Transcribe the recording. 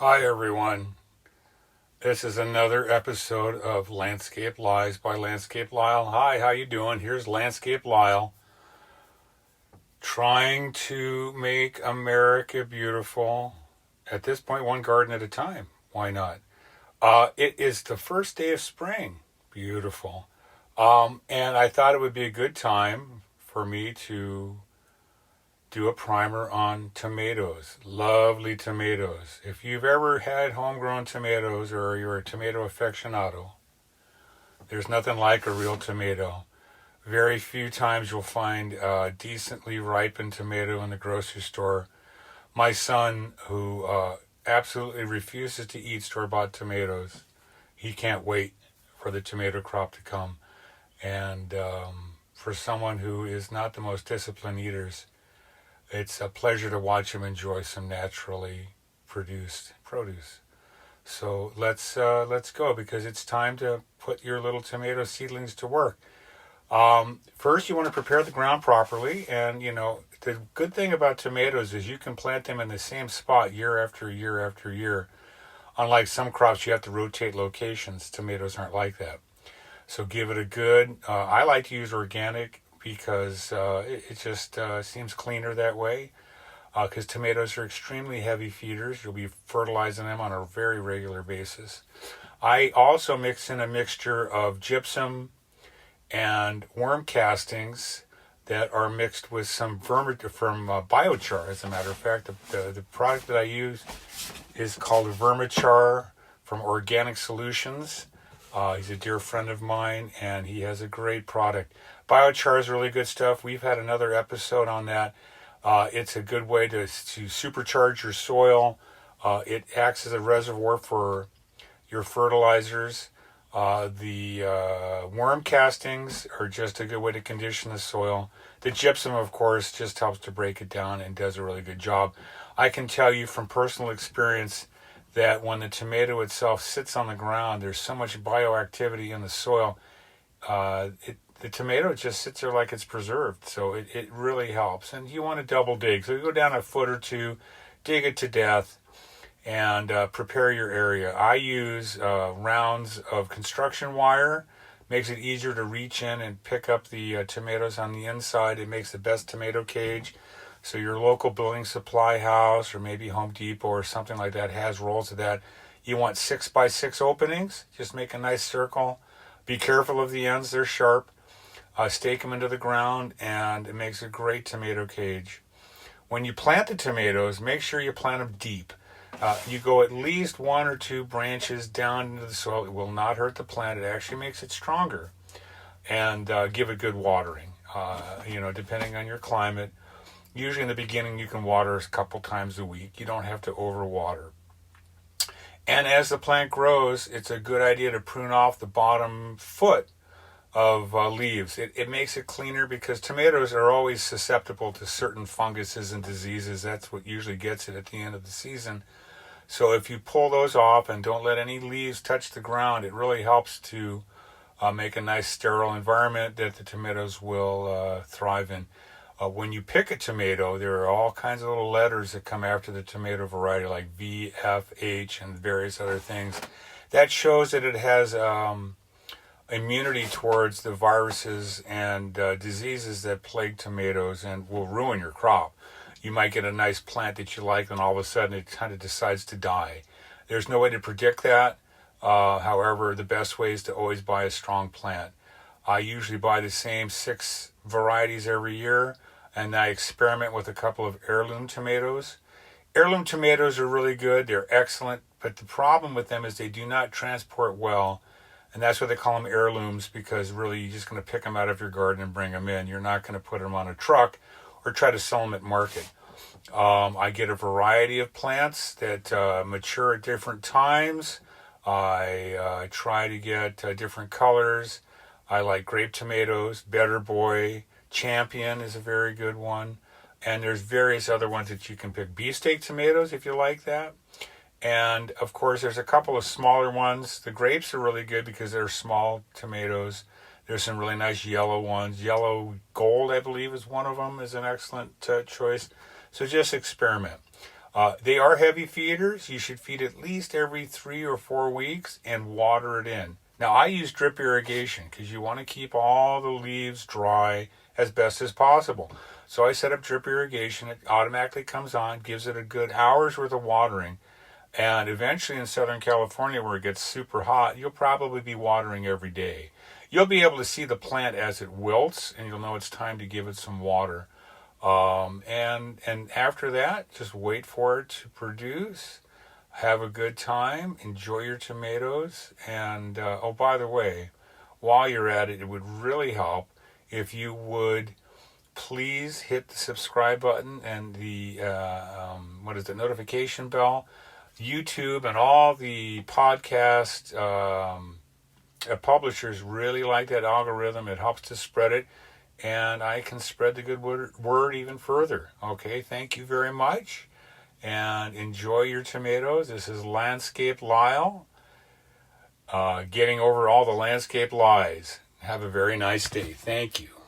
Hi everyone. This is another episode of Landscape Lies by Landscape Lyle. Hi, how you doing? Here's Landscape Lyle trying to make America beautiful. At this point, one garden at a time. Why not? It is the first day of spring. Beautiful. And I thought it would be a good time for me to do a primer on tomatoes. Lovely tomatoes. If you've ever had homegrown tomatoes or you're a tomato aficionado, there's nothing like a real tomato. Very few times you'll find a decently ripened tomato in the grocery store. My son, who absolutely refuses to eat store-bought tomatoes, he can't wait for the tomato crop to come. And for someone who is not the most disciplined eaters, it's a pleasure to watch him enjoy some naturally produced produce. So let's go because it's time to put your little tomato seedlings to work. First, you want to prepare the ground properly, and the good thing about tomatoes is you can plant them in the same spot year after year after year. Unlike some crops, you have to rotate locations. Tomatoes aren't like that. So give it a good. I like to use organic because it just seems cleaner that way. Because tomatoes are extremely heavy feeders. You'll be fertilizing them on a very regular basis. I also mix in a mixture of gypsum and worm castings that are mixed with some from biochar. As a matter of fact, the product that I use is called Vermichar from Organic Solutions. He's a dear friend of mine, and he has a great product. Biochar is really good stuff. We've had another episode on that. It's a good way to supercharge your soil. It acts as a reservoir for your fertilizers. The worm castings are just a good way to condition the soil. The gypsum, of course, just helps to break it down and does a really good job. I can tell you from personal experience that when the tomato itself sits on the ground, there's so much bioactivity in the soil. The tomato just sits there like it's preserved, so it really helps. And you want to double dig. So you go down a foot or two, dig it to death, and prepare your area. I use rounds of construction wire. Makes it easier to reach in and pick up the tomatoes on the inside. It makes the best tomato cage. So your local building supply house or maybe Home Depot or something like that has rolls of that. You want 6x6 openings. Just make a nice circle. Be careful of the ends. They're sharp. Stake them into the ground, and it makes a great tomato cage. When you plant the tomatoes, make sure you plant them deep. You go at least one or two branches down into the soil. It will not hurt the plant. It actually makes it stronger. And give it good watering. Depending on your climate. Usually in the beginning you can water a couple times a week. You don't have to overwater. And as the plant grows, it's a good idea to prune off the bottom foot of leaves. It makes it cleaner because tomatoes are always susceptible to certain funguses and diseases. That's what usually gets it at the end of the season. So if you pull those off and don't let any leaves touch the ground, it really helps to make a nice sterile environment that the tomatoes will thrive in. When you pick a tomato, there are all kinds of little letters that come after the tomato variety, like V, F, H, and various other things. That shows that it has immunity towards the viruses and diseases that plague tomatoes and will ruin your crop. You might get a nice plant that you like, and all of a sudden it kind of decides to die. There's no way to predict that. However, the best way is to always buy a strong plant. I usually buy the same 6 varieties every year, and I experiment with a couple of heirloom tomatoes. Heirloom tomatoes are really good. They're excellent, but the problem with them is they do not transport well, and that's why they call them heirlooms, because really you're just going to pick them out of your garden and bring them in. You're not going to put them on a truck or try to sell them at market. I get a variety of plants that mature at different times. I try to get different colors. I like grape tomatoes, Better Boy, Champion is a very good one. And there's various other ones that you can pick. Beefsteak tomatoes, if you like that. And, of course, there's a couple of smaller ones. The grapes are really good because they're small tomatoes. There's some really nice yellow ones. Yellow gold, I believe, is one of them, is an excellent choice. So just experiment. They are heavy feeders. You should feed at least every 3 or 4 weeks and water it in. Now, I use drip irrigation because you want to keep all the leaves dry as best as possible. So I set up drip irrigation. It automatically comes on, gives it a good hour's worth of watering. And eventually in Southern California, where it gets super hot, you'll probably be watering every day. You'll be able to see the plant as it wilts, and you'll know it's time to give it some water. And after that, just wait for it to produce. Have a good time. Enjoy your tomatoes. And oh, by the way, while you're at it, it would really help if you would please hit the subscribe button and the notification bell. YouTube and all the podcast publishers really like that algorithm. It helps to spread it, and I can spread the good word even further. Okay, thank you very much, and enjoy your tomatoes. This is Landscape Lyle, getting over all the landscape lies. Have a very nice day. Thank you.